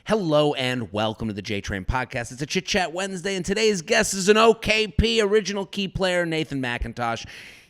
Hello and welcome to the JTrain Podcast. It's a Chit Chat Wednesday, and today's guest is an OKP original key player, Nathan Macintosh.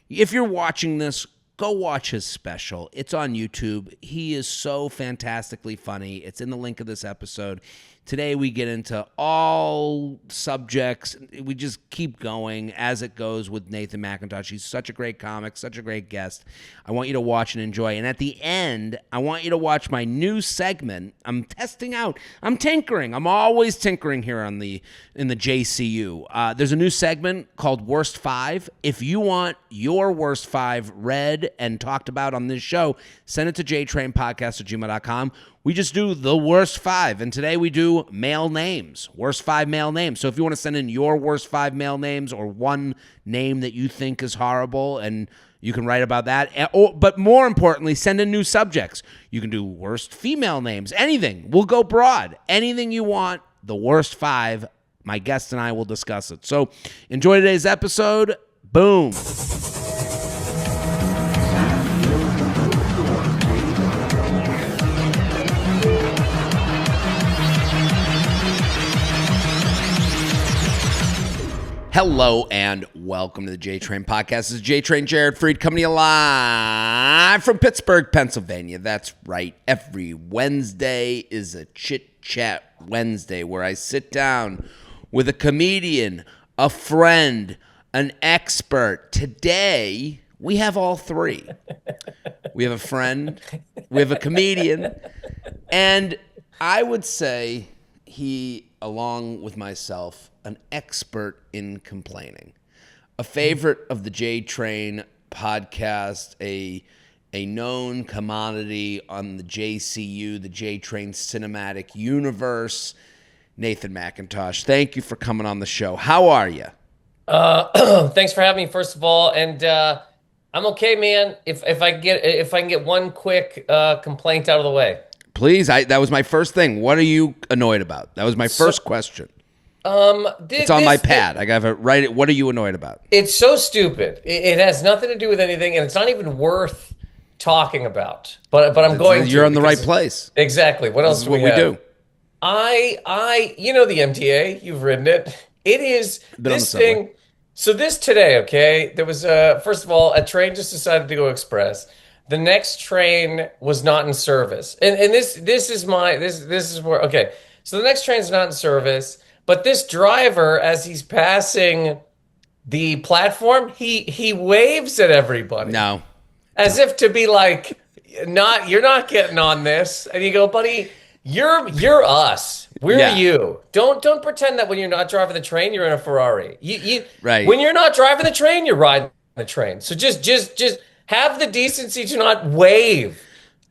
If you're watching this, go watch his special. It's on YouTube. He is so fantastically funny. It's in the link of this episode. Today we get into all subjects. We just keep going as it goes with Nathan Macintosh. He's such a great comic, such a great guest. I want you to watch and enjoy. And at the end, I want you to watch my new segment. I'm testing out. I'm tinkering. I'm always tinkering here in the JCU. There's a new segment called Worst 5. If you want your Worst 5 read and talked about on this show, send it to JTrainPodcast@gmail.com. We just do the worst 5, and today we do male names, worst 5 male names. So if you want to send in your worst 5 male names or one name that you think is horrible, and you can write about that. But more importantly, send in new subjects. You can do worst female names, anything. We'll go broad. Anything you want, the worst 5. My guest and I will discuss it. So enjoy today's episode. Boom. Hello and welcome to the JTrain Podcast. This is JTrain Freid coming to you live from Pittsburgh, Pennsylvania. That's right. Every Wednesday is a Chit Chat Wednesday where I sit down with a comedian, a friend, an expert. Today, we have all three. We have a friend, we have a comedian, and I would say he, along with myself, an expert in complaining, a favorite of the JTrain Podcast, a known commodity on the JCU, the JTrain cinematic universe. Nathan Macintosh, thank you for coming on the show. How are you? Thanks for having me, first of all, and I'm okay, man. If I can get one quick complaint out of the way. Please, that was my first thing. What are you annoyed about? That was my first question. It's on my pad. I got to write it. What are you annoyed about? It's so stupid. It has nothing to do with anything, and it's not even worth talking about. But I'm going to. You're in the right place. Exactly. What else is do what we have? do. You know the MTA. You've ridden it. It is this thing. So this today, okay? There was first of all, a train just decided to go express. The next train was not in service, and this is where, okay. So the next train's not in service. But this driver, as he's passing the platform, he waves at everybody. No. As if to be like, you're not getting on this. And you go, buddy, you're us. We're you. Don't pretend that when you're not driving the train, you're in a Ferrari. Right. When you're not driving the train, you're riding the train. So just have the decency to not wave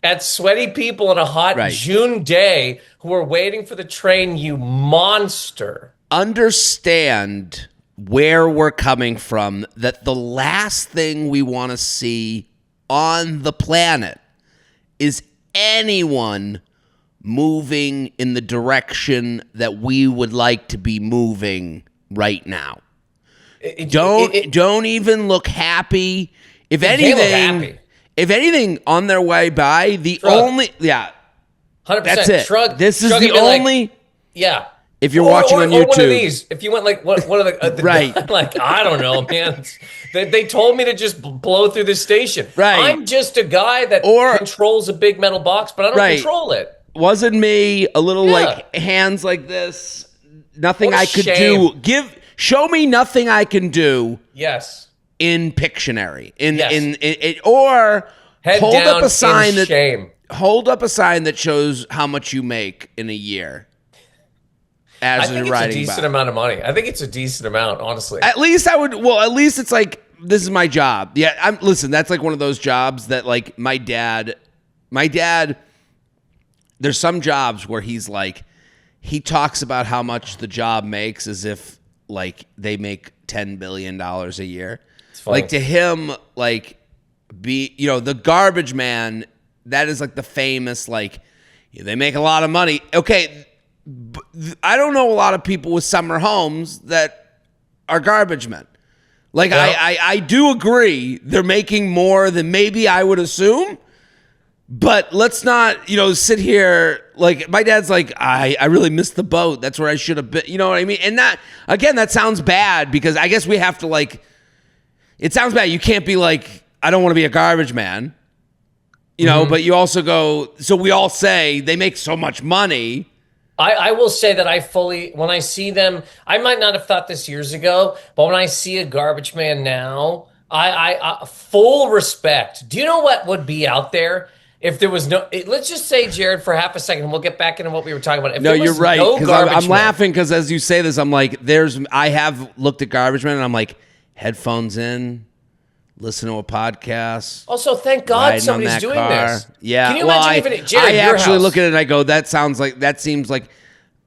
at sweaty people on a hot June day who are waiting for the train, you monster. Understand where we're coming from, that the last thing we want to see on the planet is anyone moving in the direction that we would like to be moving right now. Don't even look happy. If anything, on their way by, the only 100%. That's it. This is the only. Yeah. If you're watching on YouTube, one of these. If you went like one of the right, like I don't know, man. They told me to just blow through this station. Right. I'm just a guy that controls a big metal box, but I don't control it. Wasn't me a little like hands like this? Nothing I could do. Show me nothing I can do. Yes. In Pictionary, or head hold down up a sign in shame. Hold up a sign that shows how much you make in a year. I think it's a decent amount of money. I think it's a decent amount, honestly. At least I would. Well, at least it's like, this is my job. Yeah, listen. That's like one of those jobs that, like, my dad. There's some jobs where he's like, he talks about how much the job makes as if like they make $10 billion a year. Like, to him, like, the garbage man, that is like the famous, like, they make a lot of money. Okay, I don't know a lot of people with summer homes that are garbage men. Like, I do agree they're making more than maybe I would assume, But let's not, sit here like my dad's like, I really missed the boat. That's where I should have been. You know what I mean? And that sounds bad because I guess we have to it sounds bad. You can't be like, I don't want to be a garbage man, but you also go, so we all say they make so much money. I will say that when I see them, I might not have thought this years ago, but when I see a garbage man now, I full respect. Do you know what would be out there? If there was let's just say, Jared, for half a second, we'll get back into what we were talking about. No, you're right. Because I'm laughing because as you say this, I'm like, I have looked at garbage men and I'm like, headphones in, listen to a podcast. Also, thank God somebody's doing this. Yeah. Can you imagine Jared, I actually look at it and I go, that seems like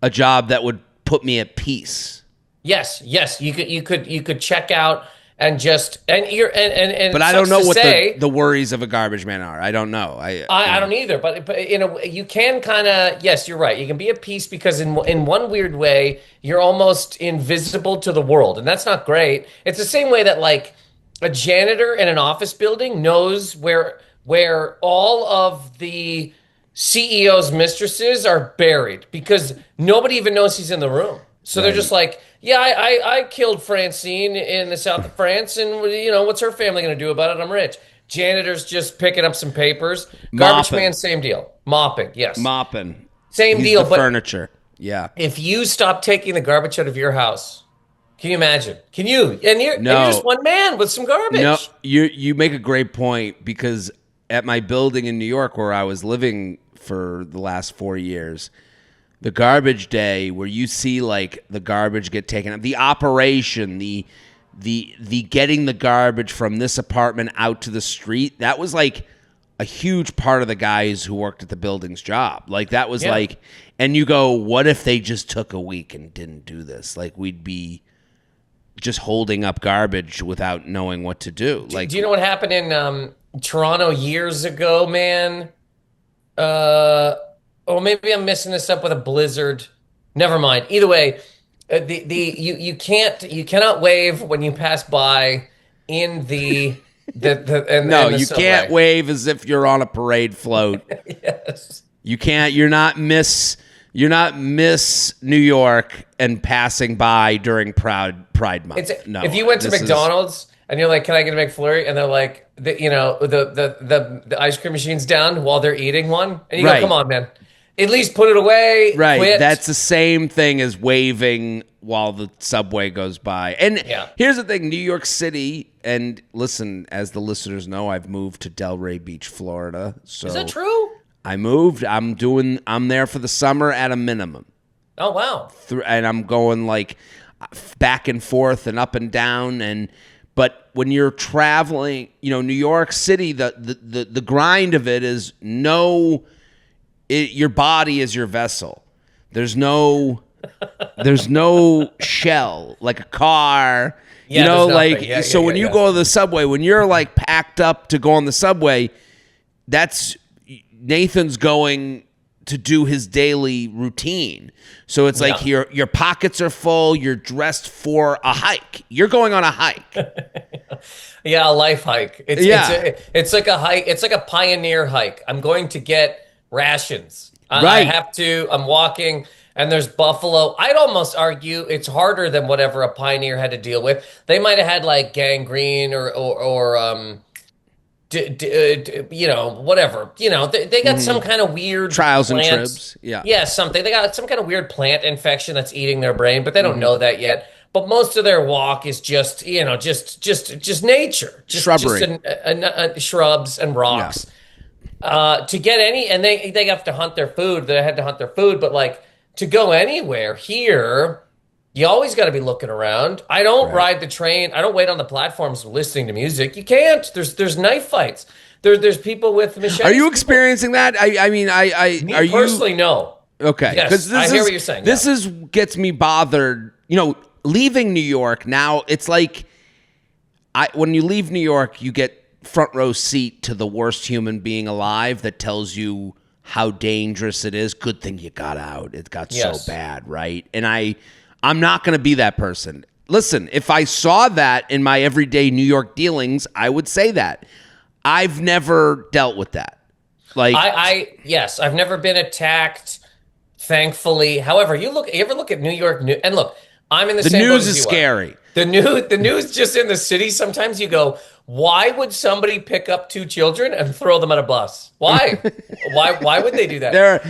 a job that would put me at peace. Yes. You could check out. And but I don't know what the worries of a garbage man are. I don't know. I don't either. But you can kind of, yes, you're right. You can be at peace because in one weird way you're almost invisible to the world, and that's not great. It's the same way that like a janitor in an office building knows where all of the CEO's mistresses are buried because nobody even knows he's in the room. So they're just like, yeah, I killed Francine in the south of France, and what's her family going to do about it? I'm rich. Janitor's just picking up some papers. Garbage man, same deal. Mopping, yes. Mopping. Same deal. But furniture, yeah. If you stop taking the garbage out of your house, can you imagine? Can you? And you're just one man with some garbage. No, you make a great point because at my building in New York where I was living for the last 4 years, the garbage day where you see like the garbage get taken out, the operation, the getting the garbage from this apartment out to the street, that was like a huge part of the guys who worked at the building's job. Like that was like, and you go, what if they just took a week and didn't do this? Like we'd be just holding up garbage without knowing what to do. Like, do you know what happened in Toronto years ago, man? Oh, maybe I'm messing this up with a blizzard. Never mind. Either way, you cannot wave when you pass by in the you can't wave as if you're on a parade float. Yes. You can't. You're not Miss New York and passing by during Pride Month. No. If you went to McDonald's and you're like, "Can I get a McFlurry?" and they're like, the ice cream machine's down while they're eating one, and you go, "Come on, man. At least put it away." Right. Quit. That's the same thing as waving while the subway goes by. And here's the thing, New York City, and listen, as the listeners know, I've moved to Delray Beach, Florida. So is that true? I moved. I'm there for the summer at a minimum. Oh, wow. And I'm going like back and forth and up and down. But when you're traveling, New York City, the grind of it is your body is your vessel. There's no shell like a car. So when you go to the subway, when you're like packed up to go on the subway, that's Nathan's going to do his daily routine. So it's like your pockets are full, you're dressed for a hike. You're going on a hike. A life hike. It's like a hike. It's like a pioneer hike. I'm going to get rations. I have to. I'm walking, and there's buffalo. I'd almost argue it's harder than whatever a pioneer had to deal with. They might have had like gangrene or whatever. They got some kind of weird trials and tribs. Something. They got some kind of weird plant infection that's eating their brain, but they don't know that yet. But most of their walk is just nature, shrubbery, shrubs and rocks. Yeah. To get and they have to hunt their food. They had to hunt their food, but like to go anywhere here, you always got to be looking around. I don't ride the train. I don't wait on the platforms listening to music. You can't. There's knife fights. There's people with machetes. Are you experiencing that? Me personally, no. Okay, yes, I hear what you're saying. This gets me bothered. Leaving New York now, it's like when you leave New York, you get front row seat to the worst human being alive that tells you how dangerous it is. Good thing you got out. It got so bad, right? And I'm not going to be that person. Listen, if I saw that in my everyday New York dealings, I would say that. I've never dealt with that. Like, yes, I've never been attacked, thankfully. However, you ever look at New York news, and look, I'm in the same boat news as is you are. scary. The news just in the city. Sometimes you go, why would somebody pick up 2 children and throw them on a bus? Why? Why would they do that?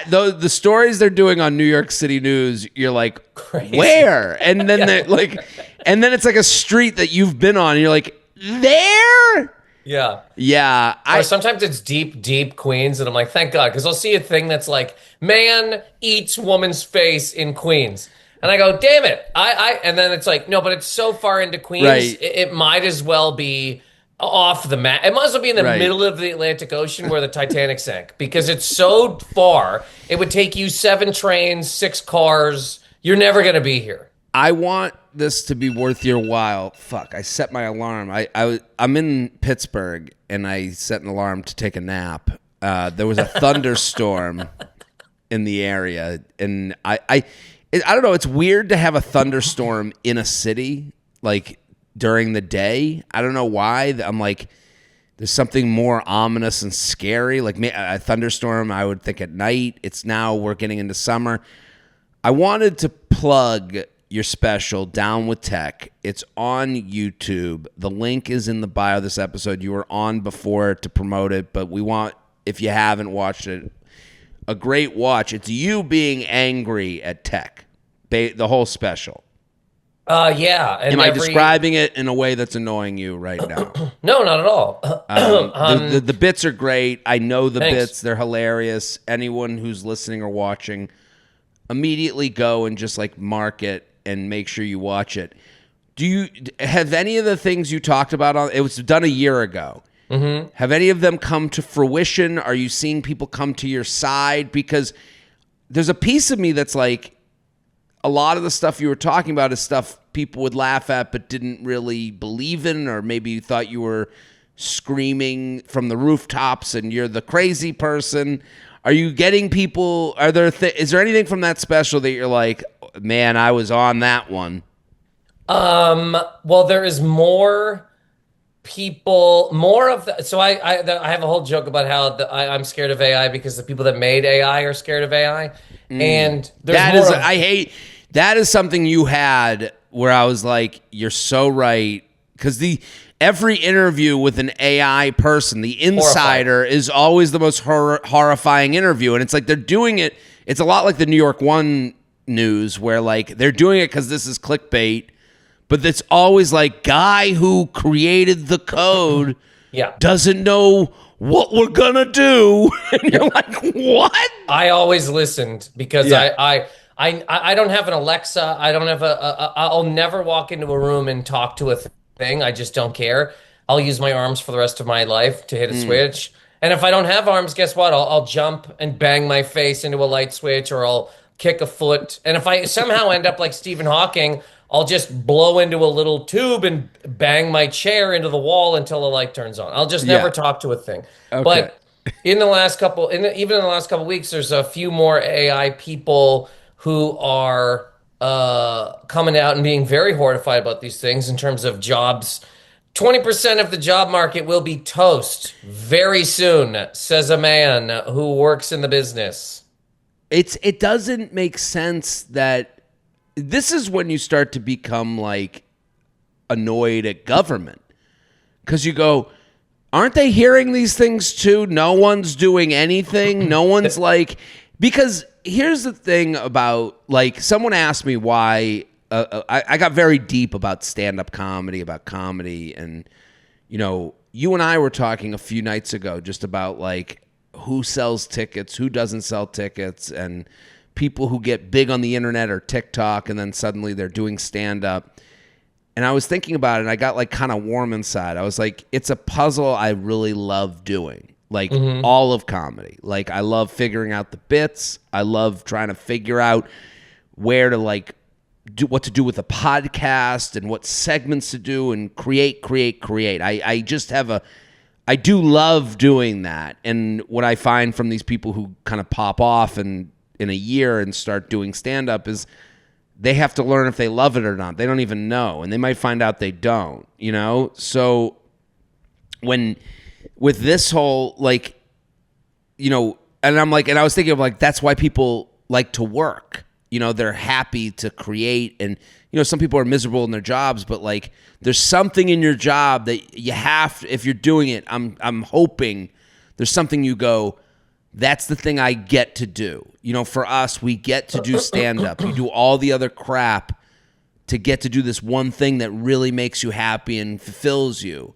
The stories they're doing on New York City news, you're like, Crazy. where? And then they're like, and then it's like a street that you've been on, and you're like, there? Yeah. Or sometimes it's deep Queens, and I'm like, thank God, because I'll see a thing that's like, man eats woman's face in Queens. And I go, damn it. And then it's like, no, but it's so far into Queens, right. it might as well be off the map. It might as well be in the middle of the Atlantic Ocean where the Titanic sank, because it's so far. It would take you 7 trains, 6 cars. You're never going to be here. I want this to be worth your while. Fuck, I set my alarm. I'm in Pittsburgh, and I set an alarm to take a nap. There was a thunderstorm in the area, and I don't know. It's weird to have a thunderstorm in a city, like during the day. I don't know why. I'm like, there's something more ominous and scary. Like a thunderstorm, I would think at night. We're getting into summer. I wanted to plug your special, Down with Tech. It's on YouTube. The link is in the bio of this episode. You were on before to promote it, but we want, if you haven't watched it, a great watch. It's you being angry at tech, the whole special. Yeah. And Am I describing it in a way that's annoying you right now? No, not at all. The bits are great. I know the Thanks. bits. They're hilarious. Anyone who's listening or watching, immediately go and just like mark it and make sure you watch it. Do you have any of the things you talked about it was done a year ago? Mm-hmm. Have any of them come to fruition? Are you seeing people come to your side? Because there's a piece of me that's like, a lot of the stuff you were talking about is stuff people would laugh at but didn't really believe in, or maybe you thought you were screaming from the rooftops and you're the crazy person. Are you getting people? Is there anything from that special that you're like, man, I was on that one? Well, there is more of the, so I have a whole joke about how I'm scared of AI because the people that made AI are scared of AI. And that is something you had where I was like, you're so right. Because every interview with an AI person, the insider is always the most horrifying interview. And it's like they're doing it. It's a lot like the New York One news where like they're doing it because this is clickbait. But it's always like, guy who created the code doesn't know what we're going to do. And you're like, what? I always listened because I don't have an Alexa. I don't have I'll never walk into a room and talk to a thing. I just don't care. I'll use my arms for the rest of my life to hit a switch. And if I don't have arms, guess what? I'll jump and bang my face into a light switch, or I'll kick a foot. And if I somehow end up like Stephen Hawking, I'll just blow into a little tube and bang my chair into the wall until the light turns on. I'll just never talk to a thing. Okay. But even in the last couple of weeks, there's a few more AI people who are coming out and being very horrified about these things in terms of jobs. 20% of the job market will be toast very soon, says a man who works in the business. It doesn't make sense that this is when you start to become like annoyed at government, because you go, aren't they hearing these things too? No one's doing anything. No one's like, because here's the thing about, like, someone asked me why I got very deep about stand-up comedy, about comedy. And, you know, you and I were talking a few nights ago just about like who sells tickets, who doesn't sell tickets, and people who get big on the internet or TikTok and then suddenly they're doing stand-up. And I was thinking about it and I got like kind of warm inside. I was like, it's a puzzle I really love doing. Like all of comedy. Like I love figuring out the bits. I love trying to figure out where to like do what to do with a podcast and what segments to do and create. I just have I do love doing that. And what I find from these people who kind of pop off and in a year and start doing stand-up is they have to learn if they love it or not. They don't even know. And they might find out they don't, you know? So when with this whole like, and I'm like, and I was thinking of like, that's why people like to work. They're happy to create, and some people are miserable in their jobs, but like there's something in your job that you have, if you're doing it, I'm hoping there's something you go, that's the thing I get to do. For us, we get to do stand-up. You do all the other crap to get to do this one thing that really makes you happy and fulfills you.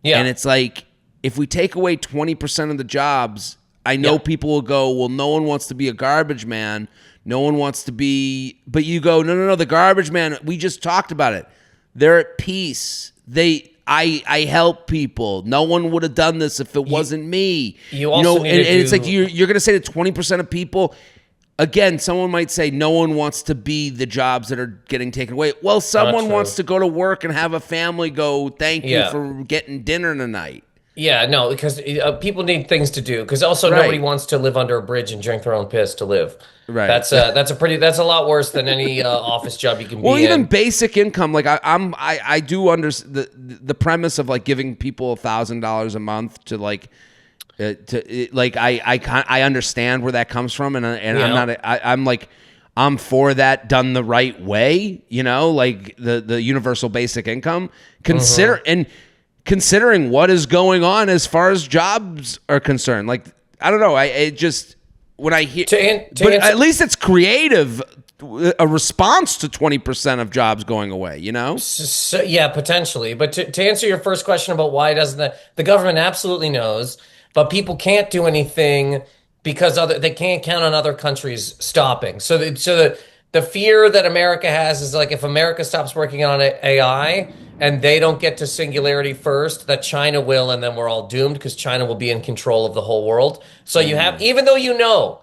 Yeah. And it's like, if we take away 20% of the jobs, I know people will go, well, no one wants to be a garbage man. No one wants to be, but you go, no, the garbage man, we just talked about it. They're at peace. I help people. No one would have done this if it wasn't me. You also need to do, it's like you're going to say to 20% of people, again, someone might say no one wants to be the jobs that are getting taken away. Well, someone wants to go to work and have a family go, thank you for getting dinner tonight. Yeah, no, because people need things to do. Because also nobody wants to live under a bridge and drink their own piss to live. Right. That's a lot worse than any office job you can be in. Well, even basic income, like I do understand the premise of like giving people $1,000 a month to like I understand where that comes from, and I'm for that done the right way. Like the universal basic income. Considering what is going on as far as jobs are concerned, like I don't know, when I hear, at least it's creative, a response to 20% of jobs going away. So, yeah, potentially. But to answer your first question about why doesn't the government absolutely knows, but people can't do anything because they can't count on other countries stopping. So the fear that America has is like if America stops working on AI and they don't get to singularity first, that China will, and then we're all doomed because China will be in control of the whole world. So you have, even though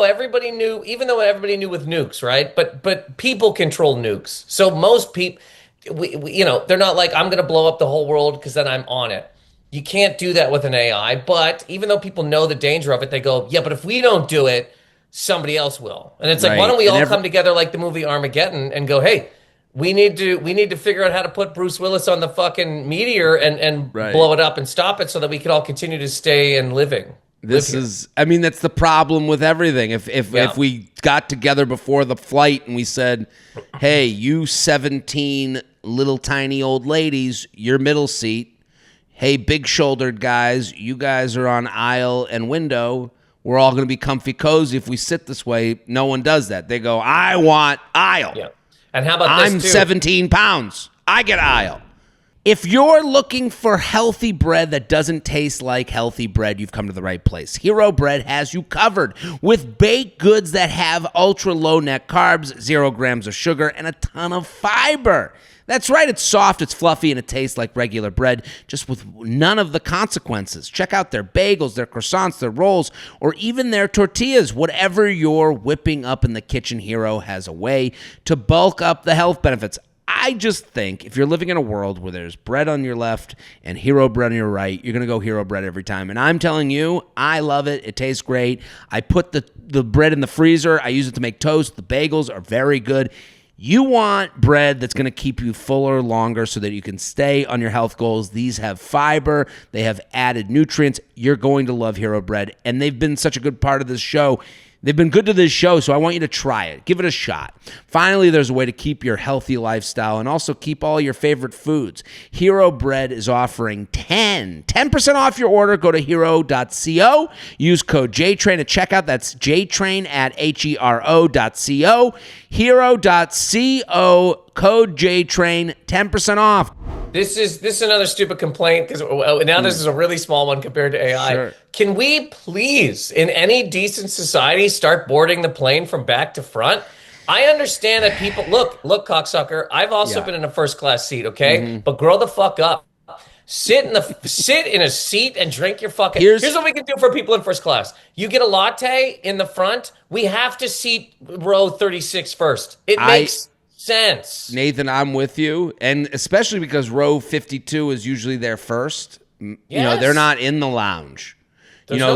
everybody knew with nukes, right? But people control nukes. So most people, they're not like, I'm going to blow up the whole world because then I'm on it. You can't do that with an AI. But even though people know the danger of it, they go, yeah, but if we don't do it, somebody else will. And it's like, why don't we all come together like the movie Armageddon and go, hey, we need to figure out how to put Bruce Willis on the fucking meteor and blow it up and stop it so that we can all continue to stay and living. That's the problem with everything. If we got together before the flight and we said, hey, you 17 little tiny old ladies, you're middle seat. Hey, big shouldered guys, you guys are on aisle and window. We're all going to be comfy cozy if we sit this way. No one does that. They go, I want aisle. Yeah. And how about this I'm 17 pounds. I get aisle. If you're looking for healthy bread that doesn't taste like healthy bread, you've come to the right place. Hero Bread has you covered with baked goods that have ultra low net carbs, 0 grams of sugar, and a ton of fiber. That's right, it's soft, it's fluffy, and it tastes like regular bread, just with none of the consequences. Check out their bagels, their croissants, their rolls, or even their tortillas. Whatever you're whipping up in the kitchen, Hero has a way to bulk up the health benefits. I just think if you're living in a world where there's bread on your left and Hero Bread on your right, you're going to go Hero Bread every time. And I'm telling you, I love it. It tastes great. I put the bread in the freezer. I use it to make toast. The bagels are very good. You want bread that's going to keep you fuller longer so that you can stay on your health goals. These have fiber. They have added nutrients. You're going to love Hero Bread. And they've been such a good part of this show. They've been good to this show, so I want you to try it. Give it a shot. Finally, there's a way to keep your healthy lifestyle and also keep all your favorite foods. Hero Bread is offering 10% off your order. Go to hero.co. Use code JTrain at checkout. That's JTrain at hero.co. Hero.co, code JTrain, 10% off. This is another stupid complaint because now this is a really small one compared to AI. Sure. Can we please, in any decent society, start boarding the plane from back to front? I understand that people look, cocksucker. I've also been in a first class seat, okay? Mm-hmm. But grow the fuck up. Sit in a seat and drink your fucking. Here's what we can do for people in first class. You get a latte in the front. We have to seat row 36 first. It makes sense. Nathan, I'm with you, and especially because row 52 is usually their first. Yes. You know, they're not in the lounge. There's no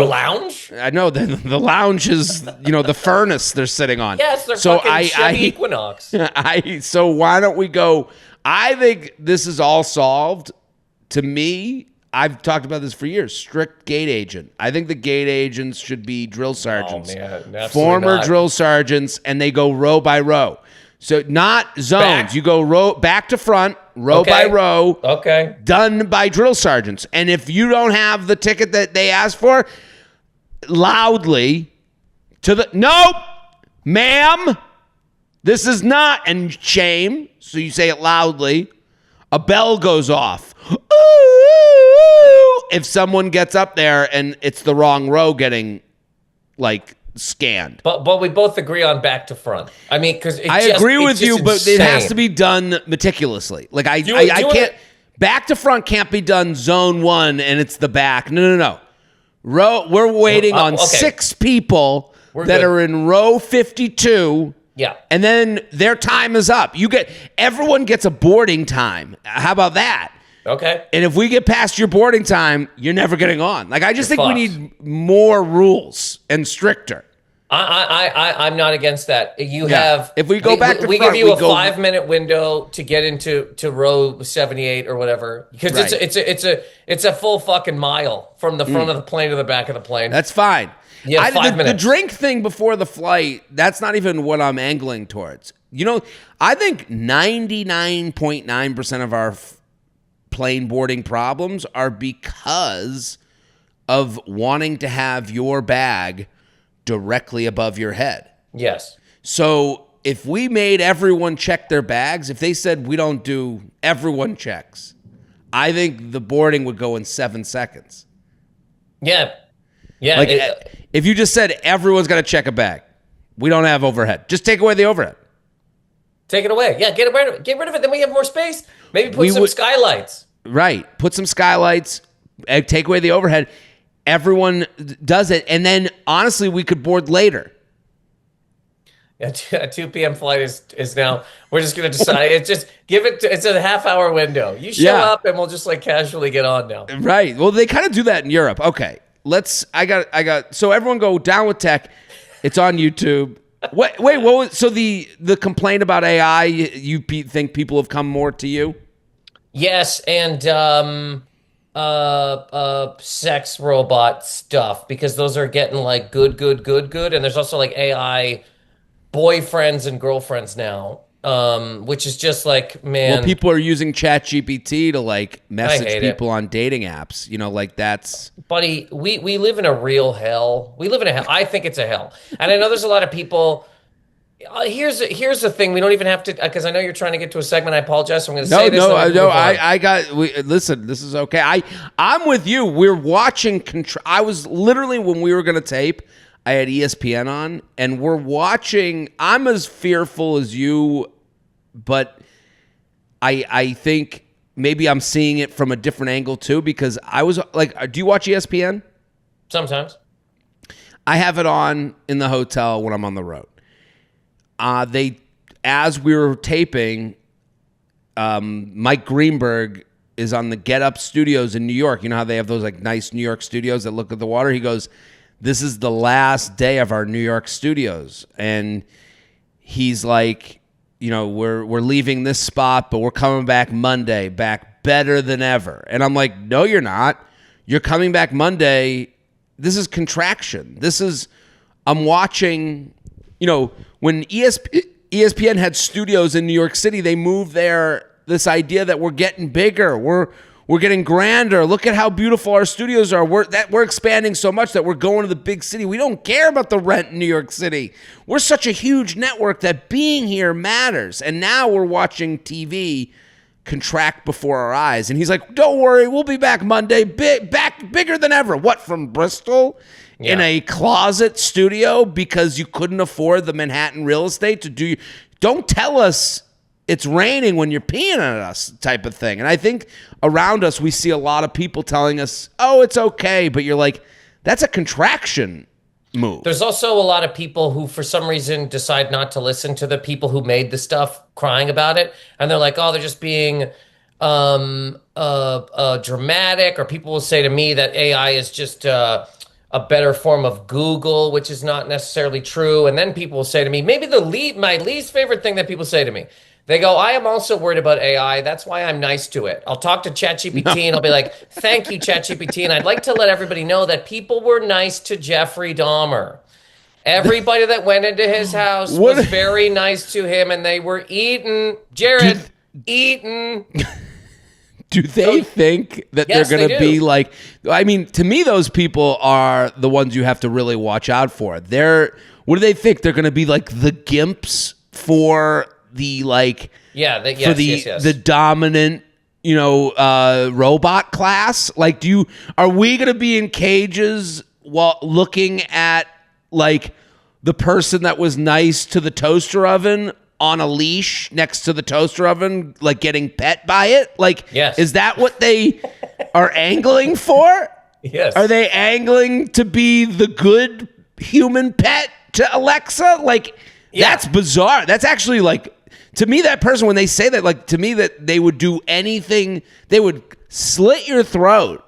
lounge? I know the lounge is, the furnace they're sitting on. Yes, they're fucking Chevy Equinox. So why don't we go? I think this is all solved. To me, I've talked about this for years. Strict gate agent. I think the gate agents should be drill sergeants. Oh, man. Absolutely Former not. drill sergeants, and they go row by row. So not zones. Back. You go row back to front, row by row. Okay. Done by drill sergeants. And if you don't have the ticket that they asked for, loudly to the nope, ma'am, this is not, and shame. So you say it loudly. A bell goes off. If someone gets up there and it's the wrong row getting like scanned. But we both agree on back to front. I mean, because I agree with you, but it has to be done meticulously. Like I can't. Back to front can't be done zone 1 and it's the back. No. Row. We're waiting on 6 people that are in row 52. Yeah. And then their time is up. Everyone gets a boarding time. How about that? Okay. And if we get past your boarding time, you're never getting on. Like, I just think we need more rules and stricter. I'm not against that. You have. If we go back to we front, give you a 5-minute window to get into row 78 or whatever, because it's a full fucking mile from the front of the plane to the back of the plane. That's fine. Yeah, 5 minutes. The drink thing before the flight, that's not even what I'm angling towards. You know, I think 99.9% of our plane boarding problems are because of wanting to have your bag directly above your head. Yes. So if we made everyone check their bags, if they said we don't do everyone checks, I think the boarding would go in 7 seconds. Yeah. Yeah. Like if you just said everyone's got to check a bag, we don't have overhead. Just take away the overhead. Take it away. Yeah, get rid of it. Then we have more space. Maybe put some skylights. Right. Put some skylights. Take away the overhead. Everyone does it. And then, honestly, we could board later. Yeah, a 2 p.m. flight is now. We're just going to decide. It's just it's a half-hour window. You show up, and we'll just like casually get on now. Right. Well, they kind of do that in Europe. Okay. I got. So everyone go down with tech. It's on YouTube. Wait, what was, so the complaint about AI, you think people have come more to you? Yes, and sex robot stuff, because those are getting like good, and there's also like AI boyfriends and girlfriends now, which is just like, man. Well, people are using ChatGPT to like message people on dating apps. You know, like that's. Buddy, we live in a real hell. We live in a hell. I think it's a hell, and I know there's a lot of people. Here's the thing. We don't even have to, because I know you're trying to get to a segment. I apologize. So I'm going to say this. Listen, this is okay. I'm with you. We're watching. I was literally, when we were going to tape, I had ESPN on, and we're watching. I'm as fearful as you, but I think maybe I'm seeing it from a different angle too, because I was like, do you watch ESPN? Sometimes. I have it on in the hotel when I'm on the road. As we were taping, Mike Greenberg is on the Get Up Studios in New York. You know how they have those like nice New York studios that look at the water? He goes, this is the last day of our New York studios. And he's like, you know, we're leaving this spot, but we're coming back Monday, back better than ever. And I'm like, no, you're not. You're coming back Monday. This is contraction. I'm watching, you know, when ESPN had studios in New York City, they moved this idea that we're getting bigger, we're getting grander. Look at how beautiful our studios are. We're expanding so much that we're going to the big city. We don't care about the rent in New York City. We're such a huge network that being here matters. And now we're watching TV contract before our eyes. And he's like, don't worry, we'll be back Monday, back bigger than ever. What, from Bristol? Yeah. In a closet studio because you couldn't afford the Manhattan real estate to do. Don't tell us it's raining when you're peeing on us type of thing. And I think around us, we see a lot of people telling us, oh, it's okay. But you're like, that's a contraction move. There's also a lot of people who, for some reason, decide not to listen to the people who made the stuff crying about it. And they're like, oh, they're just being dramatic. Or people will say to me that AI is just a better form of Google, which is not necessarily true. And then people will say to me, maybe my least favorite thing that people say to me, They go, I am also worried about AI. That's why I'm nice to it. I'll talk to ChatGPT and I'll be like, thank you, ChatGPT. And I'd like to let everybody know that people were nice to Jeffrey Dahmer. Everybody that went into his house was very nice to him, and they were eaten. Jared, eaten. Do they think that Yes, they're going to they do. be like, I mean, to me, those people are the ones you have to really watch out for. What do they think? They're going to be like the gimps for the like, the dominant, robot class? Like, are we going to be in cages while looking at like the person that was nice to the toaster oven on a leash next to the toaster oven, like getting pet by it? Like, yes. Is that what they are angling for? Yes. Are they angling to be the good human pet to Alexa? Like, That's bizarre. That's actually like, to me, that person, when they say that, like, to me, that they would do anything, they would slit your throat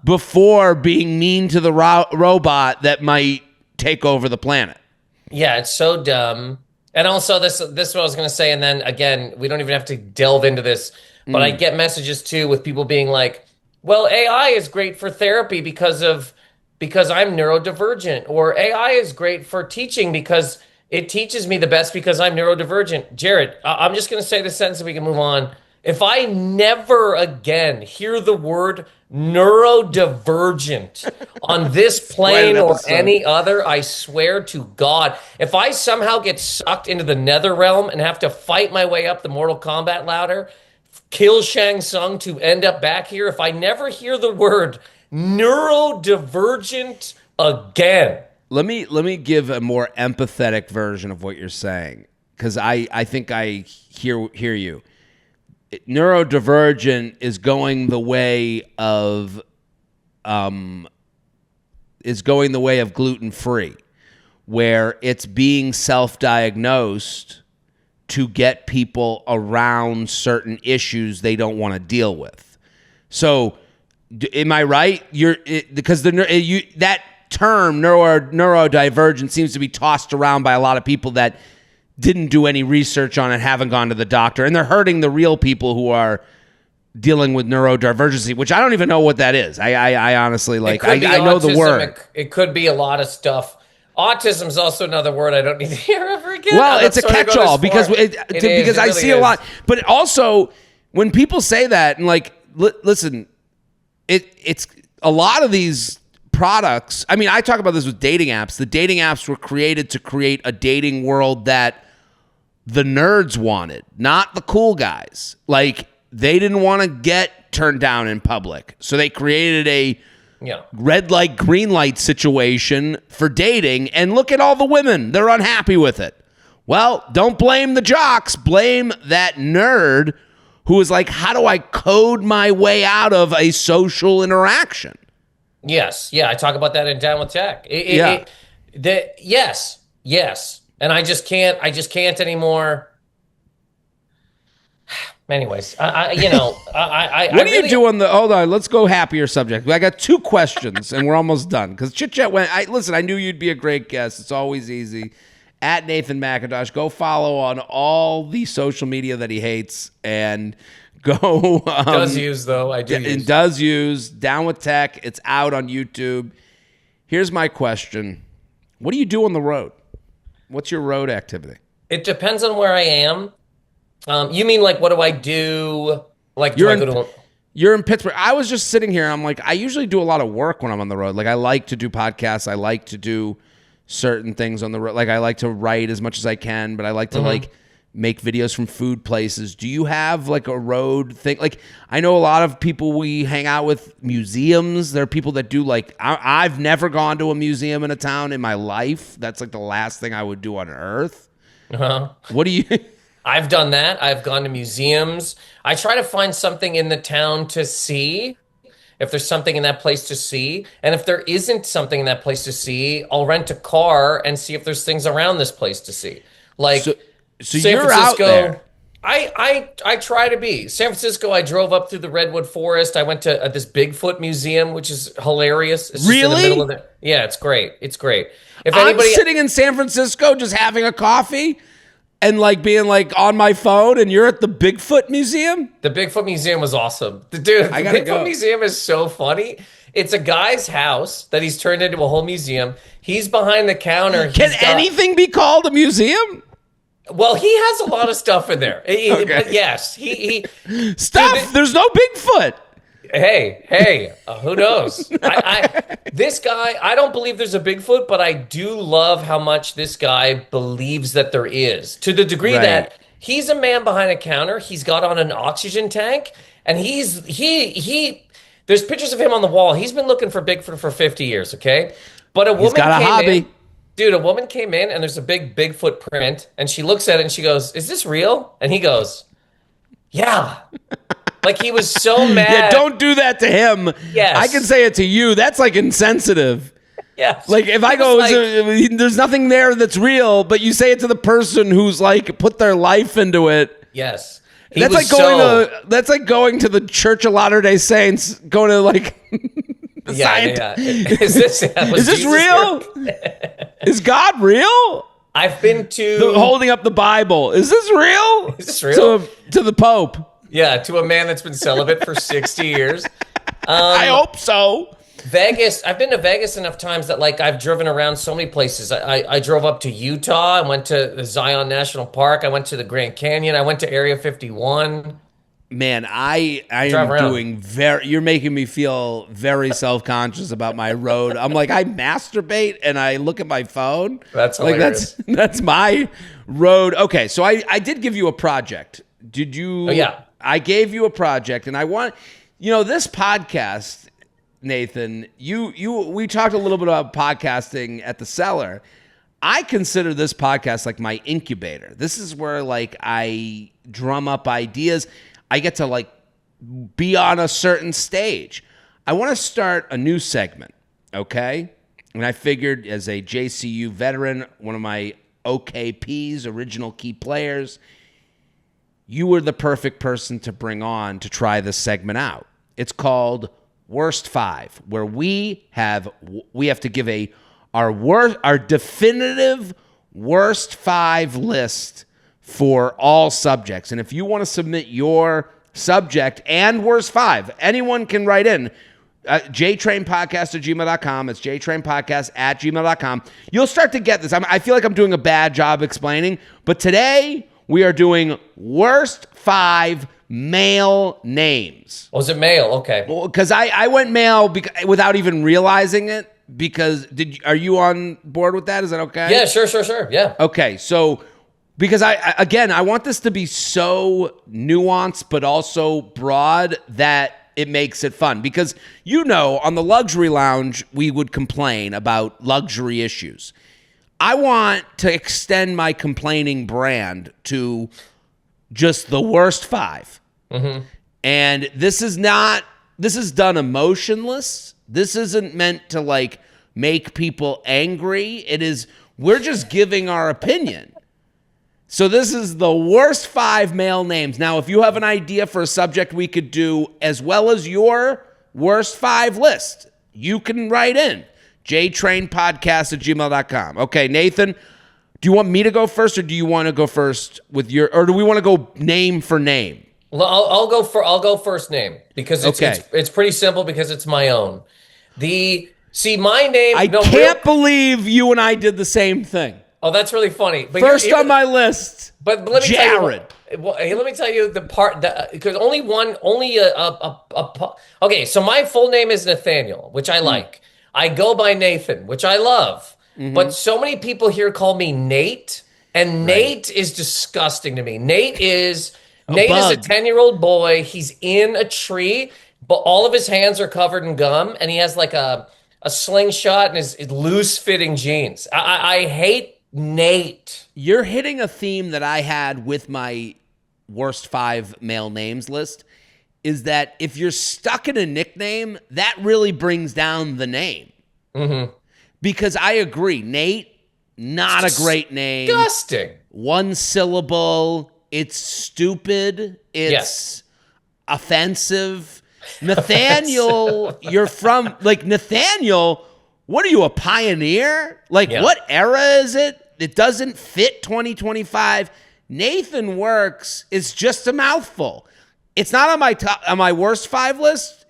before being mean to the robot that might take over the planet. Yeah, it's so dumb. And also, this is what I was going to say. And then again, we don't even have to delve into this, but I get messages too with people being like, well, AI is great for therapy because I'm neurodivergent, or AI is great for teaching because it teaches me the best because I'm neurodivergent. Jared, I'm just going to say this sentence so we can move on. If I never again hear the word neurodivergent on this plane or any other, I swear to God, if I somehow get sucked into the nether realm and have to fight my way up the Mortal Kombat ladder, kill Shang Tsung to end up back here, if I never hear the word neurodivergent again. Let me give a more empathetic version of what you're saying, because I think I hear you. Neurodivergent is going the way of gluten-free, where it's being self-diagnosed to get people around certain issues they don't want to deal with. So, am I right? Because that term neurodivergent seems to be tossed around by a lot of people that didn't do any research on it, haven't gone to the doctor, and they're hurting the real people who are dealing with neurodivergency, which I don't even know what that is. I honestly, like, I know the word. It could be a lot of stuff. Autism is also another word I don't need to hear ever again. Well, it's a catch-all because I see a lot. But also, when people say that, and like, listen, it's a lot of these products. I mean, I talk about this with dating apps. The dating apps were created to create a dating world that the nerds wanted, not the cool guys. Like, they didn't want to get turned down in public. So they created a red light, green light situation for dating. And look at all the women. They're unhappy with it. Well, don't blame the jocks. Blame that nerd who is like, how do I code my way out of a social interaction? Yes. Yeah, I talk about that in Down with Tech. Yes. And I just can't anymore. Anyways, what do you do on the? Hold on, let's go happier subject. I got two questions, and we're almost done. Because Chit Chat went. Listen, I knew you'd be a great guest. It's always easy. At Nathan Macintosh, go follow on all the social media that he hates, and go. Does use though. I do. It does use Down with Tech. It's out on YouTube. Here's my question: what do you do on the road? What's your road activity? It depends on where I am. You mean like what do I do? Like you're in Pittsburgh. I was just sitting here. I'm like, I usually do a lot of work when I'm on the road. Like, I like to do podcasts. I like to do certain things on the road. Like, I like to write as much as I can, but I like to like make videos from food places. Do you have like a road thing? Like, I know a lot of people we hang out with museums. There are people that do like, I've never gone to a museum in a town in my life. That's like the last thing I would do on earth. What do you... I've done that. I've gone to museums. I try to find something in the town to see, if there's something in that place to see. And if there isn't something in that place to see, I'll rent a car and see if there's things around this place to see. Like, so San you're Francisco, out there. I try to be. San Francisco, I drove up through the Redwood Forest. I went to this Bigfoot museum, which is hilarious. It's really? Just in the middle of the, yeah, it's great. It's great. If I'm sitting in San Francisco just having a coffee, and like being like on my phone, and you're at the Bigfoot Museum? The Bigfoot Museum was awesome. The Bigfoot Museum is so funny. It's a guy's house that he's turned into a whole museum. He's behind the counter. Can anything be called a museum? Well, he has a lot of stuff in there. Okay. But yes, he stuff. There's no Bigfoot. Hey, who knows? This guy, I don't believe there's a Bigfoot, but I do love how much this guy believes that there is, to the degree that he's a man behind a counter. He's got on an oxygen tank, and there's pictures of him on the wall. He's been looking for Bigfoot for 50 years, okay? But a woman came in, and there's a big Bigfoot print, and she looks at it, and she goes, "Is this real?" And he goes, "Yeah." Like, he was so mad. Yeah, don't do that to him. Yes. I can say it to you. That's like insensitive. Yes. Like, if I go, there's nothing there that's real, but you say it to the person who's like put their life into it. Yes. That's like going to the Church of Latter-day Saints, going to like yeah. Is this real? Is God real? I've been to holding up the Bible. Is this real? Is this real? To the Pope. Yeah, to a man that's been celibate for 60 years. I hope so. Vegas. I've been to Vegas enough times that like I've driven around so many places. I drove up to Utah. I went to the Zion National Park. I went to the Grand Canyon. I went to Area 51. Man, I am doing you're making me feel very self-conscious about my road. I'm like, I masturbate and I look at my phone. That's hilarious. Like that's my road. Okay, so I did give you a project. Did you? Oh, yeah. I gave you a project, and I want, this podcast, Nathan, we talked a little bit about podcasting at the Cellar. I consider this podcast like my incubator. This is where like I drum up ideas. I get to like be on a certain stage. I want to start a new segment, okay? And I figured as a JCU veteran, one of my OKPs, original key players, you were the perfect person to bring on to try this segment out. It's called Worst Five, where we have to give our definitive worst five list for all subjects. And if you want to submit your subject and worst five, anyone can write in. JTrainPodcast@gmail.com. It's JTrainPodcast@gmail.com. You'll start to get this. I feel like I'm doing a bad job explaining, but today we are doing worst five male names. Was it male? Okay. Well, because I went male without even realizing it. Because are you on board with that? Is that okay? Yeah, sure. Yeah. Okay, so because I want this to be so nuanced but also broad that it makes it fun. Because on the luxury lounge we would complain about luxury issues. I want to extend my complaining brand to just the worst five. Mm-hmm. And this is done emotionless. This isn't meant to like make people angry. We're just giving our opinion. So this is the worst five male names. Now, if you have an idea for a subject we could do as well as your worst five list, you can write in. JTrainPodcast@gmail.com. Okay, Nathan, do you want me to go first, or do you want to go first or do we want to go name for name? Well, I'll go first name because it's pretty simple because it's my own. My name. I can't believe you and I did the same thing. Oh, that's really funny. But first on my list, but let me Jared. Let me tell you the part because okay. So my full name is Nathaniel, which I like. I go by Nathan, which I love. Mm-hmm. But so many people here call me Nate, and Nate is disgusting to me. Nate is a 10-year-old boy. He's in a tree, but all of his hands are covered in gum, and he has like a slingshot and his loose-fitting jeans. I hate Nate. You're hitting a theme that I had with my worst five male names list. Is that if you're stuck in a nickname, that really brings down the name. Mm-hmm. Because I agree, Nate, not a great name. Disgusting. One syllable. It's stupid. It's offensive. Nathaniel, you're from, like, Nathaniel, what are you, a pioneer? Like, what era is it? It doesn't fit 2025. Nathan Works is just a mouthful. It's not on my worst 5 list,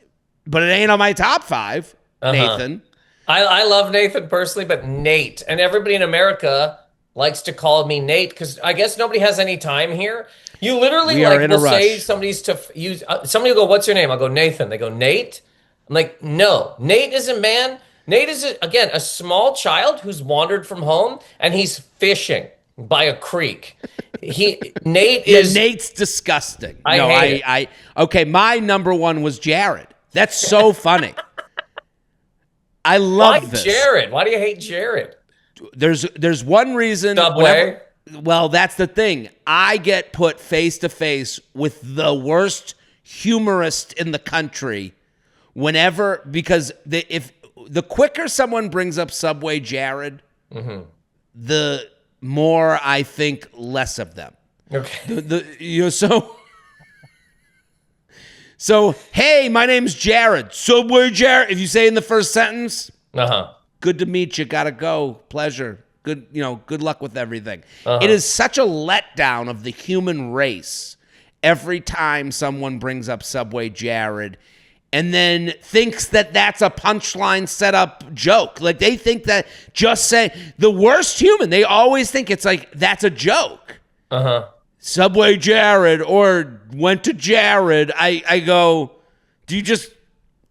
but it ain't on my top 5. Nathan. I love Nathan personally, but Nate, and everybody in America likes to call me Nate because I guess nobody has any time here. You literally will say somebody's to use. Somebody will go, "What's your name?" I'll go, "Nathan." They go, "Nate." I'm like, "No, Nate is a man. Nate is again a small child who's wandered from home and he's fishing by a creek." Nate's disgusting. Okay, my number 1 was Jared. That's so funny. I love this. Why Jared? Why do you hate Jared? There's one reason. Subway. Well, that's the thing. I get put face to face with the worst humorist in the country because if the quicker someone brings up Subway Jared, the more I think less of them. Okay. So, hey, my name's Jared. Subway Jared. If you say in the first sentence, good to meet you. Gotta go. Pleasure. Good, good luck with everything. It is such a letdown of the human race every time someone brings up Subway Jared and then thinks that that's a punchline setup joke. Like they think that just saying the worst human, they always think it's like that's a joke. Subway Jared or went to Jared. I go, do you just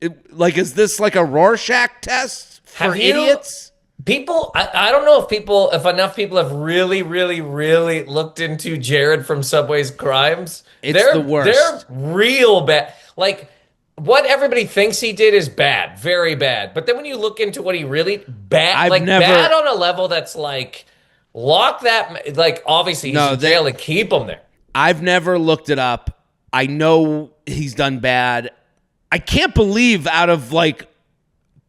is this like a Rorschach test for idiots? People, I don't know if enough people have really, really, really looked into Jared from Subway's crimes. They're the worst. They're real bad. Like what everybody thinks he did is bad, very bad. But then when you look into what he really bad on a level that's like lock that, like obviously he's in jail and keep him there. I've never looked it up. I know he's done bad. I can't believe out of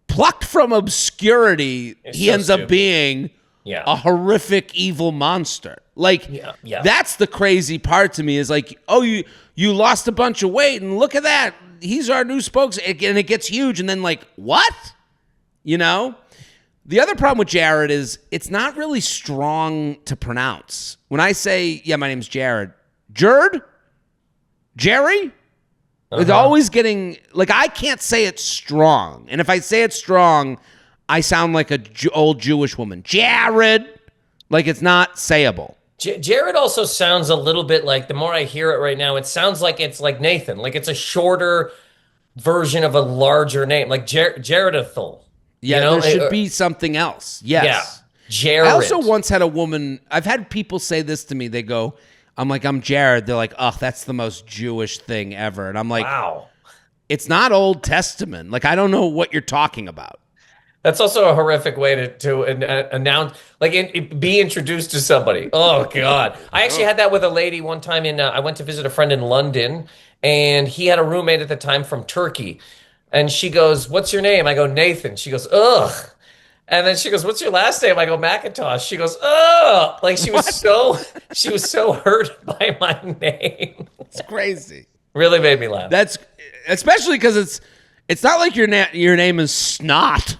plucked from obscurity, he ends up being a horrific evil monster. That's the crazy part to me is you lost a bunch of weight and look at that. He's our new spokesman and it gets huge. And then what? The other problem with Jared is it's not really strong to pronounce. When I say, my name's Jared, Jerry? It's always getting, I can't say it strong. And if I say it strong, I sound like an old Jewish woman. Jared! It's not sayable. Jared also sounds a little bit the more I hear it right now, it sounds like it's like Nathan. It's a shorter version of a larger name. Jaredithal. Yeah, there should be something else. Yes. Yeah. Jared. I also once had a woman, I've had people say this to me. They go, I'm Jared. They're like, oh, that's the most Jewish thing ever. And I'm like, wow. It's not Old Testament. I don't know what you're talking about. That's also a horrific way to announce, be introduced to somebody. Oh, God. I actually had that with a lady one time I went to visit a friend in London, and he had a roommate at the time from Turkey. And she goes, what's your name? I go, Nathan. She goes, ugh. And then she goes, what's your last name? I go, Macintosh. She goes, ugh. She was so hurt by my name. It's crazy. Really made me laugh. That's especially because it's not like your name is Snot.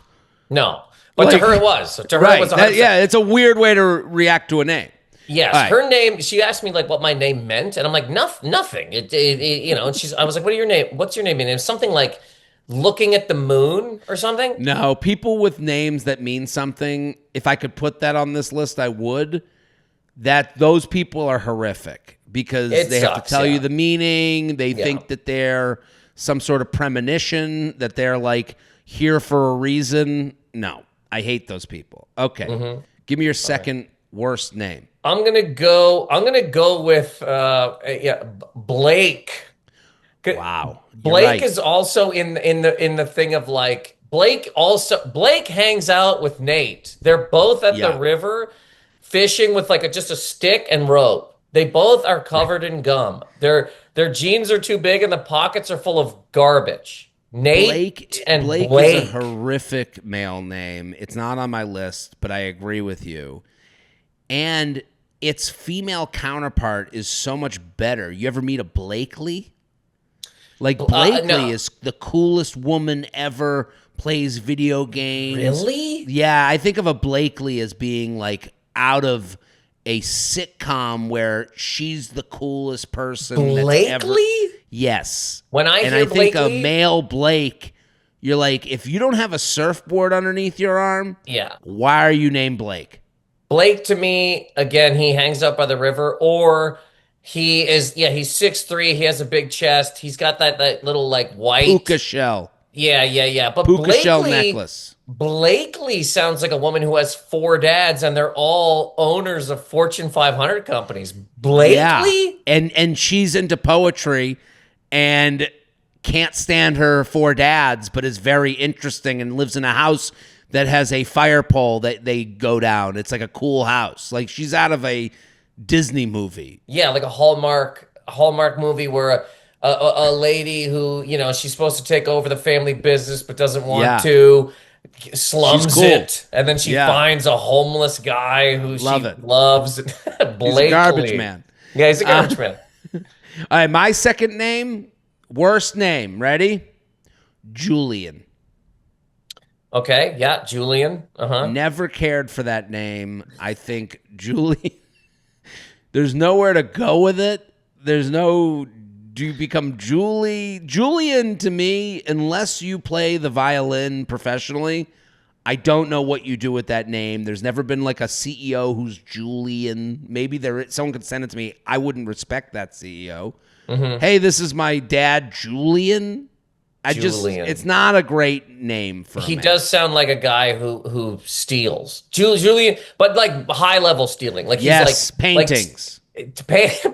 No, but to her it was. To her it was 100%. It's a weird way to react to a name. Yes, right. Her name. She asked me what my name meant, and I'm like, nothing. And I was like, what's your name? What's your name? And it was something like looking at the moon or something. No, people with names that mean something. If I could put that on this list, I would. Those people are horrific because they have to tell you the meaning. They think that they're some sort of premonition, that they're here for a reason. No, I hate those people. Okay. Give me your second worst name. I'm gonna go with Blake. Wow. Blake is also in the thing of Blake hangs out with Nate. They're both at the river fishing with just a stick and rope. They both are covered in gum. Their jeans are too big and the pockets are full of garbage. Blake is a horrific male name. It's not on my list, but I agree with you. And its female counterpart is so much better. You ever meet a Blakely? Blakely no. is the coolest woman ever, plays video games. Really? Yeah, I think of a Blakely as being out of a sitcom where she's the coolest person Blakely? that's ever. Yes. When I and hear I think Blakely, a male Blake, you're like, if you don't have a surfboard underneath your arm, yeah. why are you named Blake? Blake to me, again, he hangs out by the river, or he's 6'3", he has a big chest, he's got that little like white Puka shell. Yeah. But Puka shell necklace. Blakely sounds like a woman who has 4 dads, and they're all owners of Fortune 500 companies. Blakely? Yeah. And she's into poetry and can't stand her 4 dads, but is very interesting and lives in a house that has a fire pole that they go down. It's like a cool house. Like she's out of a Disney movie. Yeah, like a Hallmark movie where a lady who, she's supposed to take over the family business but doesn't want to, slums cool. it, and then she finds a homeless guy who she loves. He's a garbage man. Yeah, he's a garbage man. All right, my second name, worst name. Ready? Julian. Okay, yeah, Julian. Never cared for that name. I think Julian. There's nowhere to go with it. Do you become Julian to me, unless you play the violin professionally, I don't know what you do with that name. There's never been like a CEO who's Julian. Maybe someone could send it to me. I wouldn't respect that CEO. Mm-hmm. Hey, this is my dad, Julian. It's not a great name for him. He does sound like a guy who steals. Julian, but like high level stealing. Like he's like paintings.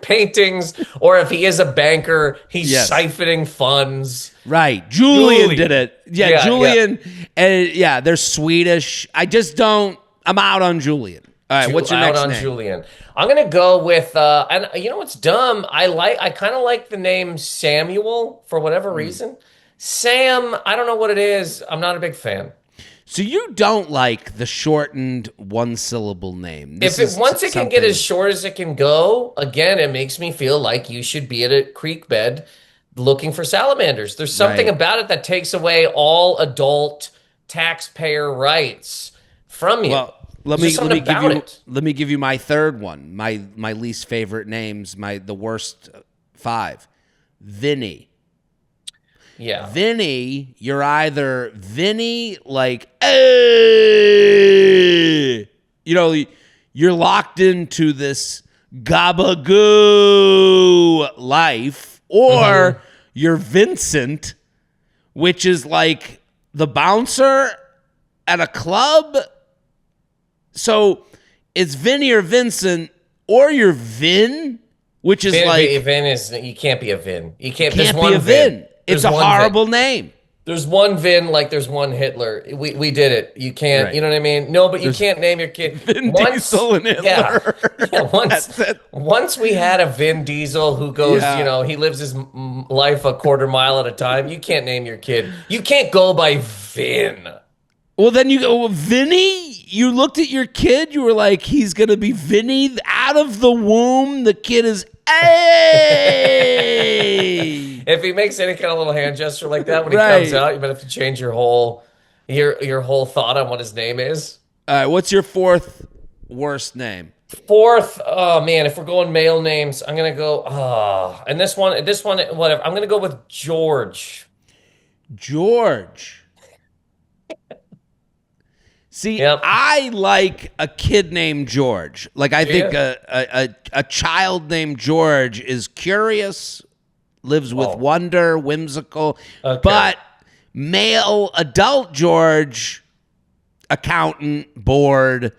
Paintings, or if he is a banker, he's siphoning funds. Right. Julian did it. Yeah, Julian. Yeah. And they're Swedish. I'm out on Julian. All right, what's your next name? Julian. I'm gonna go with and you know what's dumb? I kind of like the name Samuel for whatever reason. Sam, I don't know what it is. I'm not a big fan. So you don't like the shortened one-syllable name. Once it can get as short as it can go, again, it makes me feel like you should be at a creek bed looking for salamanders. There's something about it that takes away all adult taxpayer rights from you. Well, let me give you my third one. My least favorite names, the worst 5. Vinny. Yeah. Vinny, you're either Vinny, like, hey! You're locked into this gabagoo life, or you're Vincent, which is like the bouncer at a club. So it's Vinny or Vincent, or you're Vin, which is Vin is, you can't be a Vin. You can't be a Vin. It's a horrible name. There's one Vin, like there's one Hitler. We did it. You can't, you know what I mean? No, but you can't name your kid. Vin Diesel and Hitler. Yeah, once we had a Vin Diesel who goes, he lives his life a quarter mile at a time. You can't name your kid. You can't go by Vin. Well, then you go, Vinny? You looked at your kid, you were like, he's going to be Vinny out of the womb. The kid is, hey! If he makes any kind of little hand gesture like that when he comes out, you might have to change your whole thought on what his name is. All right, what's your 4th worst name? 4th, oh man, if we're going male names, I'm gonna go. And this one, whatever. I'm gonna go with George. George. See, I like a kid named George. Like I think a child named George is curious, lives with wonder, whimsical. Okay. But male adult George, accountant, bored,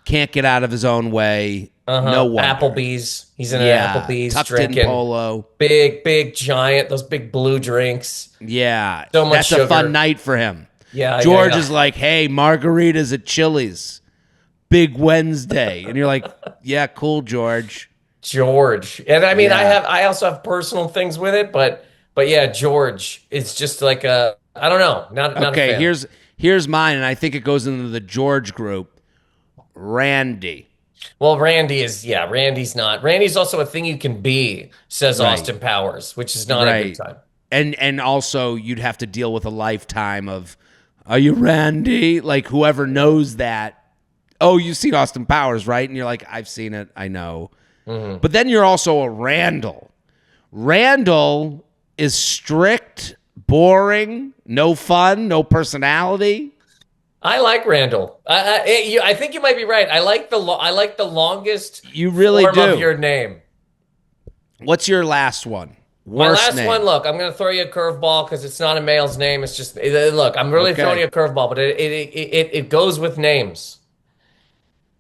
can't get out of his own way. No wonder. Applebee's. He's in an Applebee's tucked drinking in polo. Big giant. Those big blue drinks. Yeah, so much sugar. A fun night for him. Yeah, George is like, hey, margaritas at Chili's, big Wednesday, and you're like, yeah, cool, George. And I mean, I also have personal things with it, but yeah, George. It's just like I don't know, not okay. A fan. Here's mine, and I think it goes into the George group. Randy. Well, Randy's not. Randy's also a thing you can be, says Austin Powers, which is not a good time. And also you'd have to deal with a lifetime of, are you Randy? Like whoever knows that oh, you've seen Austin Powers, right? And you're like, I've seen it. I know. But then you're also a Randall. Randall is strict, boring, no fun, no personality. I like Randall. I think you might be right. I like the longest you really form do. of your name. What's your last one? My last name. one, look, I'm going to throw you a curveball because it's not a male's name. It's just, look, I'm really throwing you a curveball, but it goes with names.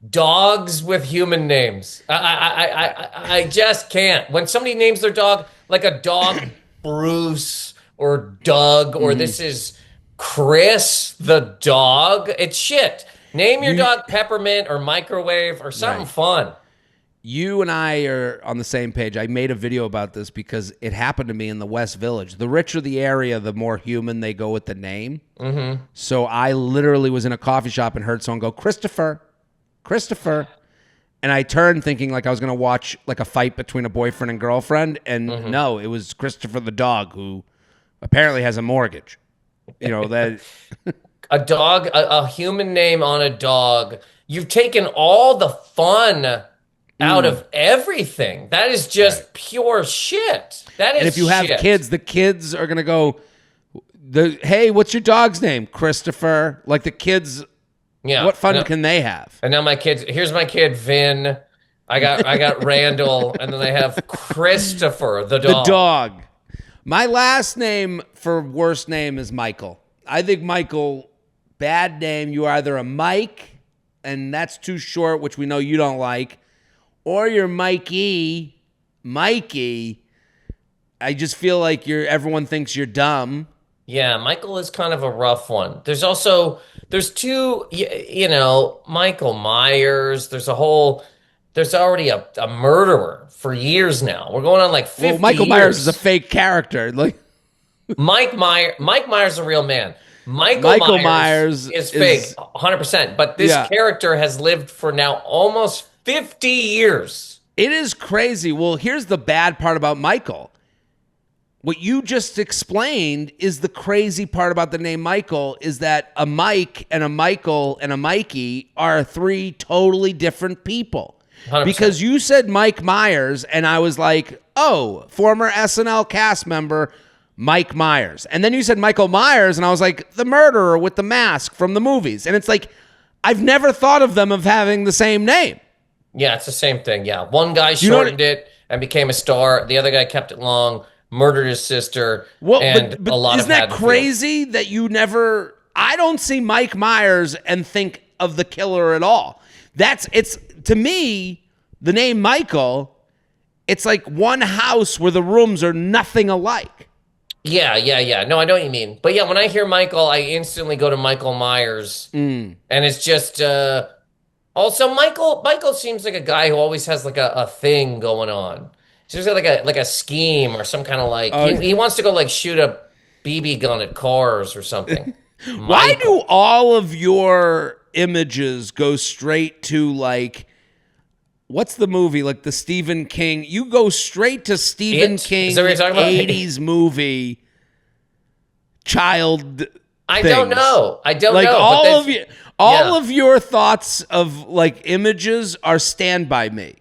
Dogs with human names. I just can't. When somebody names their dog, like a dog Bruce or Doug, or this is Chris the dog, it's shit. Name your dog Peppermint or Microwave or something fun. You and I are on the same page. I made a video about this because it happened to me in the West Village. The richer the area, the more human they go with the name. Mm-hmm. So I literally was in a coffee shop and heard someone go, Christopher. And I turned thinking like I was going to watch like a fight between a boyfriend and girlfriend. And no, it was Christopher the dog, who apparently has a mortgage. You know, that a dog, a human name on a dog. You've taken all the fun out of everything. That is just pure shit. That is. And if you have kids, the kids are gonna go, hey, what's your dog's name? Christopher. Like the kids, what fun can they have? And now here's my kid, Vin. I got Randall, and then I have Christopher, the dog. The dog. My last name for worst name is Michael. I think Michael, bad name. You're either a Mike, and that's too short, which we know you don't like, or you're Mikey. I just feel like everyone thinks you're dumb. Yeah, Michael is kind of a rough one. There's two, Michael Myers. There's already a murderer for years now. We're going on like 50 years. Michael Myers is a fake character. Like Mike Myers is a real man. Michael Myers is fake, 100%. But this character has lived for now almost 50 years. It is crazy. Well, here's the bad part about Michael. What you just explained is the crazy part about the name Michael, is that a Mike and a Michael and a Mikey are three totally different people. 100%. Because you said Mike Myers, and I was like, oh, former SNL cast member Mike Myers. And then you said Michael Myers, and I was like, the murderer with the mask from the movies. And it's like, I've never thought of them of having the same name. Yeah, it's the same thing. Yeah. One guy shortened it and became a star. The other guy kept it long, murdered his sister, and a lot of isn't that crazy that you never... I don't see Mike Myers and think of the killer at all. To me, the name Michael, it's like one house where the rooms are nothing alike. Yeah. No, I know what you mean. But yeah, when I hear Michael, I instantly go to Michael Myers. And it's just... Also, Michael seems like a guy who always has like a thing going on. He's got like a scheme or some kind of like... he wants to go like shoot a BB gun at cars or something. Why do all of your images go straight to like... What's the movie? Like the Stephen King. You go straight to Stephen King 80s movie child I don't know. Like all of your thoughts of like images are Stand By Me.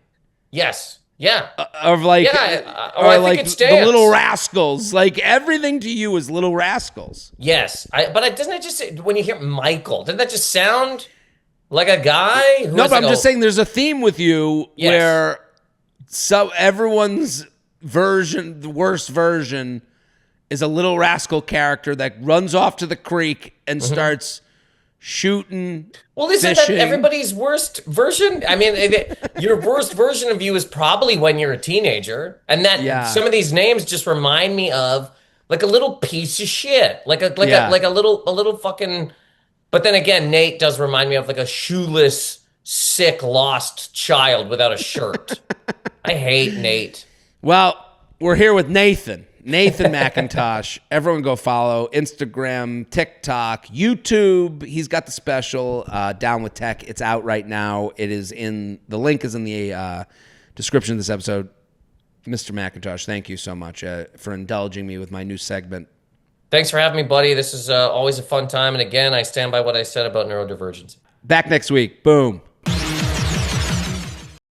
Yes. Yeah. Of like, I think it's the Little Rascals. Like everything to you is Little Rascals. Yes. But doesn't it just, when you hear Michael, doesn't that just sound like a guy? But I'm just saying there's a theme with you where everyone's version, the worst version, is a Little Rascal character that runs off to the creek and starts shooting. Well, isn't that everybody's worst version? I mean, your worst version of you is probably when you're a teenager, and that some of these names just remind me of like a little piece of shit, like a little fucking. But then again, Nate does remind me of like a shoeless, sick, lost child without a shirt. I hate Nate. Well, we're here with Nathan Macintosh. Everyone go follow Instagram, TikTok, YouTube. He's got the special Down with Tech. It's out right now. The link is in the description of this episode. Mr. Macintosh, thank you so much for indulging me with my new segment. Thanks for having me, buddy. This is always a fun time. And again, I stand by what I said about neurodivergence. Back next week. Boom.